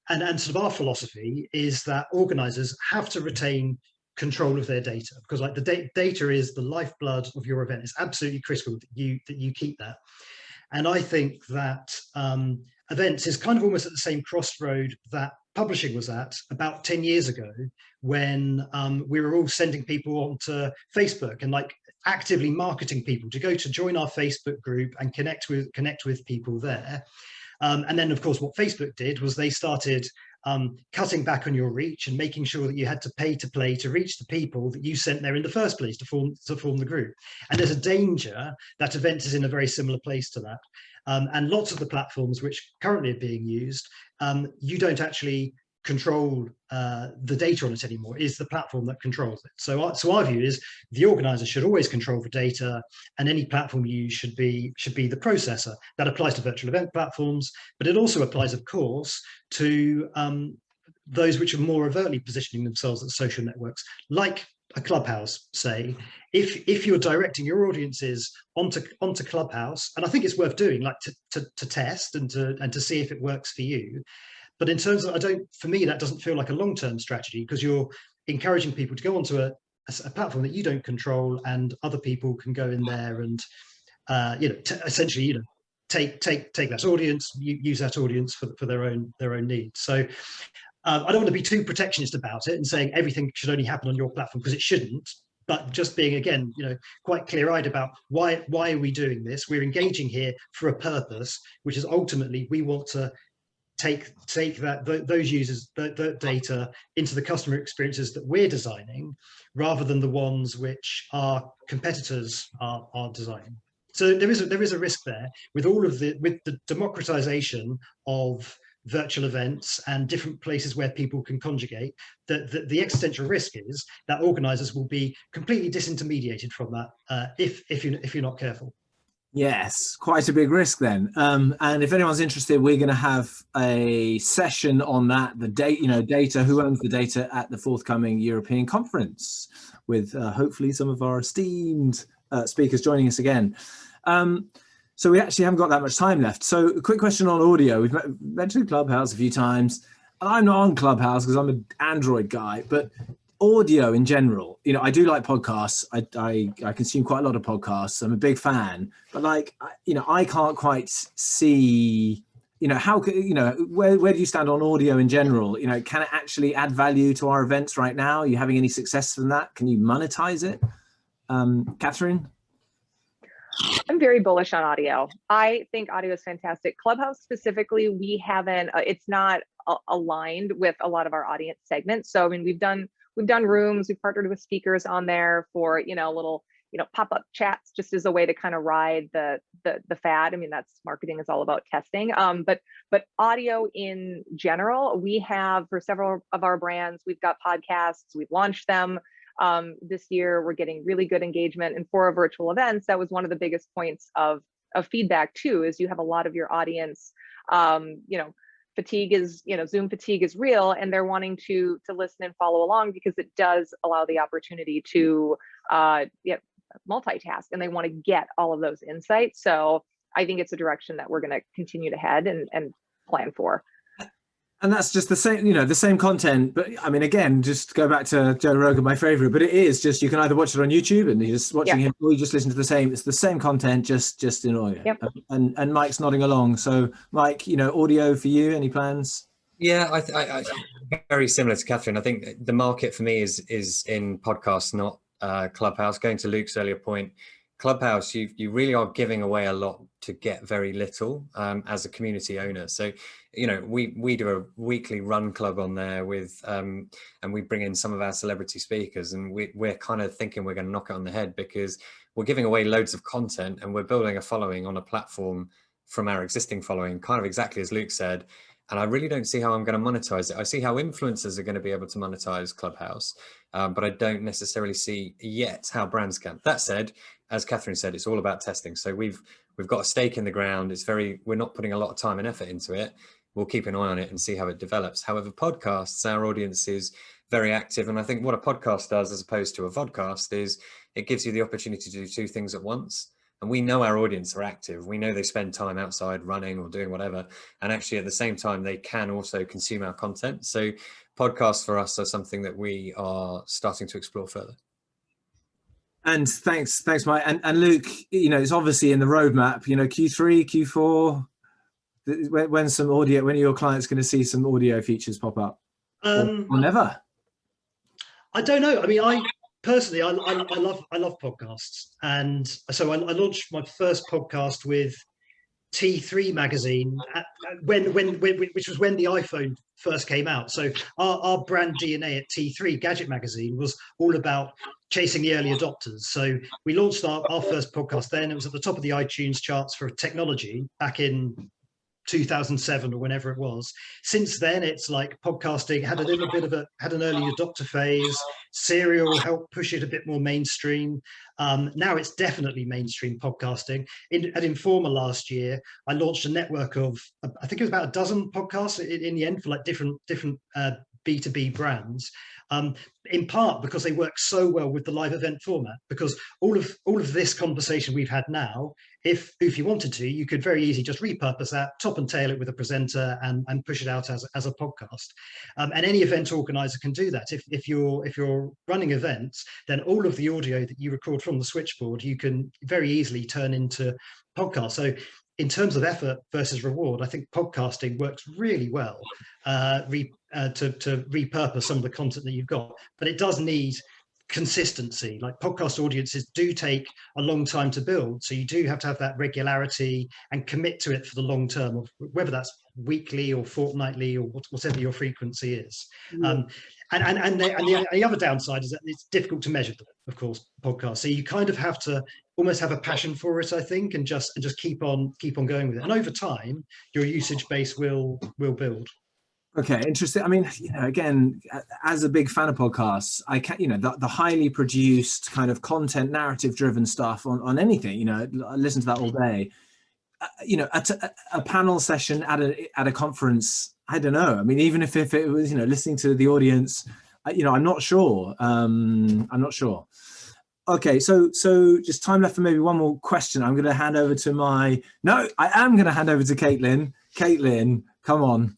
and sort of our philosophy is that organizers have to retain control of their data, because like the data is the lifeblood of your event. It's absolutely critical that you keep that. And I think that events is kind of almost at the same crossroad that publishing was at about 10 years ago, when we were all sending people onto Facebook and like actively marketing people to go to join our Facebook group and connect with people there. And then, of course, what Facebook did was they started cutting back on your reach and making sure that you had to pay to play to reach the people that you sent there in the first place to form the group. And there's a danger that events is in a very similar place to that. And lots of the platforms which currently are being used, you don't actually control the data on it anymore. It's the platform that controls it. So our view is the organizer should always control the data, and any platform you use should be the processor. That applies to virtual event platforms, but it also applies, of course, to those which are more overtly positioning themselves as social networks, like a Clubhouse, say. If you're directing your audiences onto Clubhouse, and I think it's worth doing, like to test and to see if it works for you. But in terms of, for me, that doesn't feel like a long-term strategy, because you're encouraging people to go onto a platform that you don't control, and other people can go in there and, essentially, take that audience, use that audience for their own needs. So I don't want to be too protectionist about it and saying everything should only happen on your platform, because it shouldn't. But just being, again, quite clear-eyed about why are we doing this? We're engaging here for a purpose, which is ultimately we want to take those users, the data, into the customer experiences that we're designing, rather than the ones which our competitors are designing. So there is a risk there with the democratization of virtual events and different places where people can conjugate. The existential risk is that organizers will be completely disintermediated from that if you're not careful. Yes, quite a big risk then. And if anyone's interested, we're going to have a session on that, the data, who owns the data, at the forthcoming European conference, with hopefully some of our esteemed speakers joining us again. So we actually haven't got that much time left. So a quick question on audio. We've mentioned Clubhouse a few times. I'm not on Clubhouse because I'm an Android guy, but audio in general, I do like podcasts. I consume quite a lot of podcasts. I'm a big fan, but I can't quite see, how, where do you stand on audio in general? Can it actually add value to our events right now? Are you having any success from that? Can you monetize it? Kathryn? I'm very bullish on audio. I think audio is fantastic. Clubhouse specifically, we haven't, it's not aligned with a lot of our audience segments. So, I mean, we've done rooms, we've partnered with speakers on there for, little, pop-up chats, just as a way to kind of ride the fad. I mean, that's marketing is all about testing. But audio in general, we have, for several of our brands, we've got podcasts, we've launched them. This year, we're getting really good engagement. And for our virtual events, that was one of the biggest points of feedback too, is you have a lot of your audience, fatigue is, Zoom fatigue is real, and they're wanting to listen and follow along, because it does allow the opportunity to multitask, and they want to get all of those insights. So I think it's a direction that we're going to continue to head and plan for. And that's just the same, the same content. But I mean, again, just go back to Joe Rogan, my favorite, but it is just, you can either watch it on YouTube and you're just watching him, or you just listen to it's the same content, just in audio. Yep. And Mike's nodding along. So Mike, audio for you, any plans? Yeah, I very similar to Kathryn. I think the market for me is in podcasts, not Clubhouse. Going to Luke's earlier point, Clubhouse, you really are giving away a lot to get very little as a community owner. So, we do a weekly run club on there with, and we bring in some of our celebrity speakers, and we're kind of thinking we're going to knock it on the head, because we're giving away loads of content and we're building a following on a platform from our existing following, kind of exactly as Luke said. And I really don't see how I'm going to monetize it. I see how influencers are going to be able to monetize Clubhouse, but I don't necessarily see yet how brands can. That said, as Kathryn said, it's all about testing. So we've got a stake in the ground. We're not putting a lot of time and effort into it. We'll keep an eye on it and see how it develops. However, podcasts, our audience is very active. And I think what a podcast does, as opposed to a vodcast, is it gives you the opportunity to do two things at once. And we know our audience are active. We know they spend time outside running or doing whatever. And actually at the same time, they can also consume our content. So podcasts for us are something that we are starting to explore further. And thanks, Mike. And Luke, it's obviously in the roadmap, Q3, Q4, when some audio, when are your clients going to see some audio features pop up? Or never? I don't know. I mean, I personally love podcasts, and so I launched my first podcast with T3 magazine which was when the iPhone first came out. So our brand DNA at T3 Gadget magazine was all about chasing the early adopters. So we launched our first podcast then. It was at the top of the iTunes charts for technology back in 2007 or whenever it was. Since then, it's like podcasting had a little bit of had an early adopter phase. Serial helped push it a bit more mainstream. Now it's definitely mainstream podcasting. At Informa last year, I launched a network of, I think it was about a dozen podcasts in the end for like different B2B brands. In part because they work so well with the live event format, because all of this conversation we've had now, if you wanted to, you could very easily just repurpose that, top and tail it with a presenter and push it out as a podcast. And any event organizer can do that. If you're running events, then all of the audio that you record from the switchboard, you can very easily turn into podcasts. So in terms of effort versus reward, I think podcasting works really well to repurpose some of the content that you've got, but it does need consistency. Like podcast audiences do take a long time to build, so you do have to have that regularity and commit to it for the long term, of whether that's weekly or fortnightly or whatever your frequency is. And the other downside is that it's difficult to measure them, of course, podcasts. So you kind of have to almost have a passion for it, I think, and just keep on going with it. And over time, your usage base will build. Okay, interesting. I mean, again, as a big fan of podcasts, I can, the highly produced kind of content, narrative-driven stuff on anything. I listen to that all day. A panel session at a conference, I don't know. I mean, even if it was, listening to the audience, I'm not sure. Okay, so just time left for maybe one more question. I'm going to hand over to I am going to hand over to Caitlin. Caitlin, come on.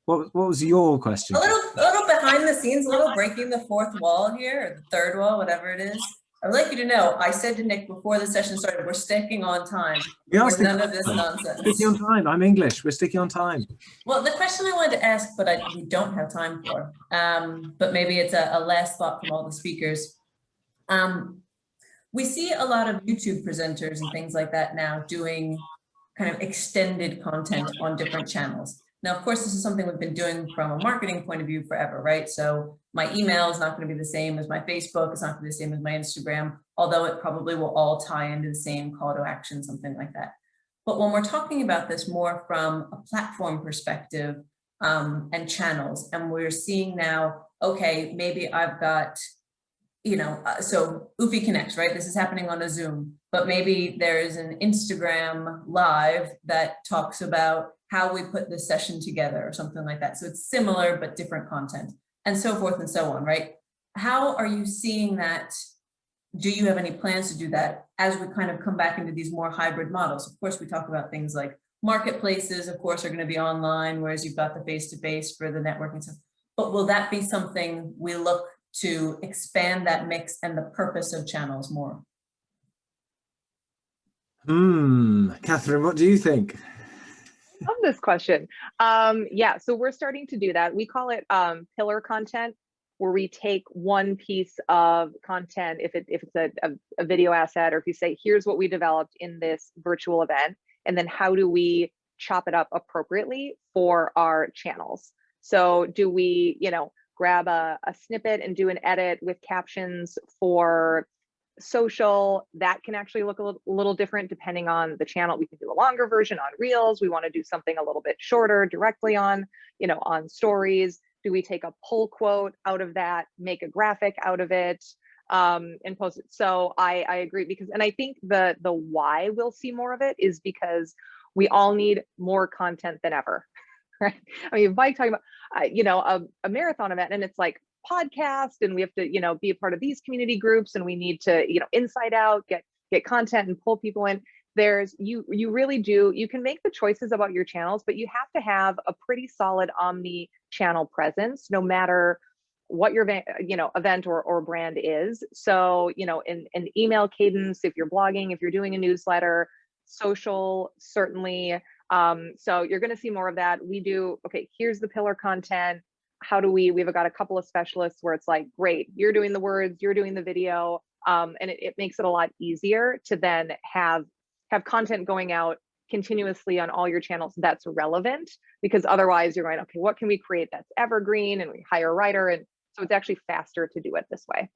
What was your question? A little behind the scenes, a little breaking the fourth wall here, or the third wall, whatever it is. I would like you to know, I said to Nick before the session started, we're sticking on time. There's none of this nonsense. Sticking on time. I'm English. We're sticking on time. Well, the question I wanted to ask, but we don't have time for, but maybe it's a last thought from all the speakers. We see a lot of YouTube presenters and things like that now doing kind of extended content on different channels. Now, of course, this is something we've been doing from a marketing point of view forever, right? So my email is not going to be the same as my Facebook. It's not going to be the same as my Instagram, although it probably will all tie into the same call to action, something like that. But when we're talking about this more from a platform perspective and channels, and we're seeing now, okay, maybe I've got, so UFI connects, right? This is happening on a Zoom, but maybe there is an Instagram live that talks about how we put this session together or something like that. So it's similar, but different content and so forth and so on, right? How are you seeing that? Do you have any plans to do that as we kind of come back into these more hybrid models? Of course, we talk about things like marketplaces, of course, are going to be online, whereas you've got the face-to-face for the networking stuff. But will that be something we look to expand that mix and the purpose of channels more? Kathryn, what do you think? Love this question. Yeah, so we're starting to do that. We call it pillar content, where we take one piece of content, if it's a video asset, or if you say, here's what we developed in this virtual event, and then how do we chop it up appropriately for our channels? So do we, grab a snippet and do an edit with captions for social? That can actually look a little different depending on the channel. We can do a longer version on Reels. We want to do something a little bit shorter directly on, on stories. Do we take a pull quote out of that, make a graphic out of it, and post it? So I agree, and I think the why we'll see more of it is because we all need more content than ever, right? I mean, Mike talking about, a marathon event, and it's like podcast, and we have to, be a part of these community groups, and we need to, inside out, get get content and pull people in. You really do, you can make the choices about your channels, but you have to have a pretty solid omni-channel presence, no matter what your event or brand is. So, in an email cadence, if you're blogging, if you're doing a newsletter, social, certainly. So you're going to see more of that. We do, okay, here's the pillar content. We've got a couple of specialists where it's like, great, you're doing the words, you're doing the video. And it makes it a lot easier to then have content going out continuously on all your channels that's relevant, because otherwise you're going, okay, what can we create that's evergreen? And we hire a writer. And so it's actually faster to do it this way.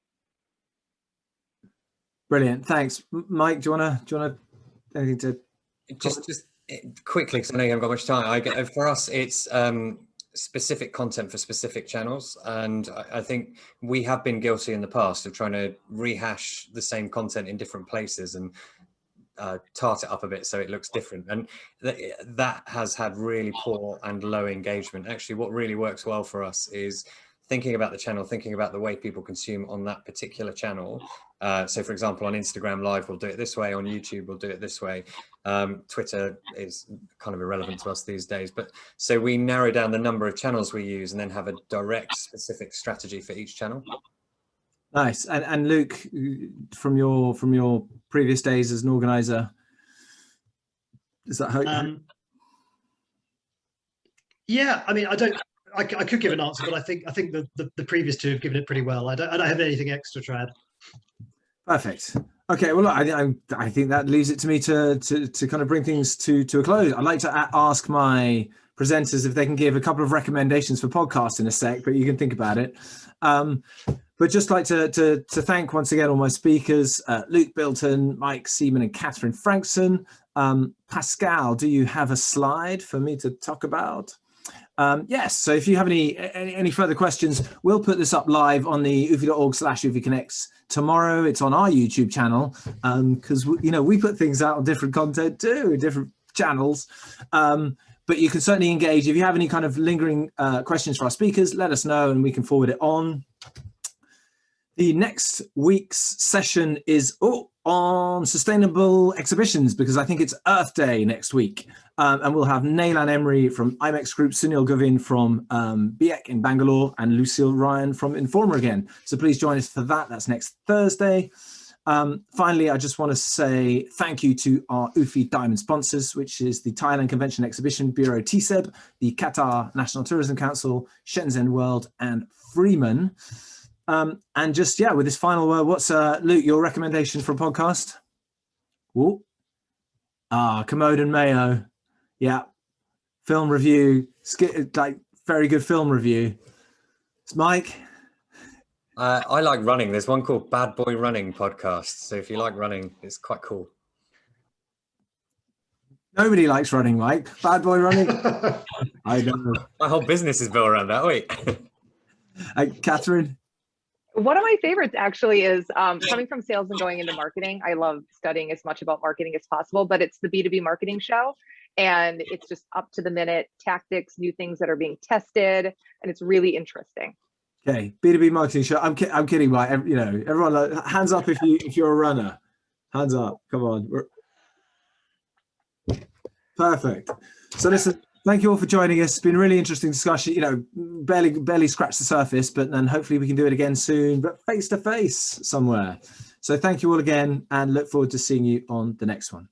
Brilliant. Thanks. Mike, do you want to anything to just quickly, because I know you haven't got much time. For us, it's specific content for specific channels, and I think we have been guilty in the past of trying to rehash the same content in different places and tart it up a bit so it looks different, and that has had really poor and low engagement. Actually, what really works well for us is thinking about the channel, thinking about the way people consume on that particular channel. So for example, on Instagram Live, we'll do it this way. On YouTube, we'll do it this way. Twitter is kind of irrelevant to us these days. But so we narrow down the number of channels we use and then have a direct specific strategy for each channel. Nice. And Luke, from your previous days as an organizer, is that how? Yeah, I mean, I could give an answer, but I think the previous two have given it pretty well. I don't have anything extra to add. Perfect. Okay. Well, I think that leaves it to me to kind of bring things to a close. I'd like to ask my presenters if they can give a couple of recommendations for podcasts in a sec, but you can think about it. But just like to thank once again all my speakers, Luke Bilton, Mike Seaman, and Kathryn Frankson. Pascal, do you have a slide for me to talk about? Yes, so if you have any further questions, we'll put this up live on the ufi.org/UFIConnects tomorrow. It's on our YouTube channel, because we put things out on different content too, different channels. But you can certainly engage. If you have any kind of lingering questions for our speakers, let us know and we can forward it on. The next week's session is on sustainable exhibitions, because I think it's Earth Day next week. And we'll have Nailan Emery from IMEX Group, Sunil Govin from BIEC in Bangalore, and Lucille Ryan from Informa again. So please join us for that. That's next Thursday. Finally, I just want to say thank you to our UFI Diamond sponsors, which is the Thailand Convention Exhibition Bureau TSEB, the Qatar National Tourism Council, Shenzhen World, and Freeman. And just, with this final word, what's, Luke, your recommendation for a podcast? Ooh. Commode and Mayo. Yeah. Film review, like very good film review. It's Mike. I like running. There's one called Bad Boy Running podcast. So if you like running, it's quite cool. Nobody likes running, Mike. Bad Boy Running. I know. My whole business is built around that. Wait. Kathryn. One of my favorites actually is coming from sales and going into marketing. I love studying as much about marketing as possible, but it's the B2B marketing show. And it's just up to the minute tactics, new things that are being tested. And it's really interesting. Okay, B2B marketing show. I'm kidding, Mike. Everyone, hands up if you're a runner. Hands up. Come on. Perfect. So listen, thank you all for joining us. It's been a really interesting discussion. Barely scratched the surface, but then hopefully we can do it again soon, but face to face somewhere. So thank you all again, and look forward to seeing you on the next one.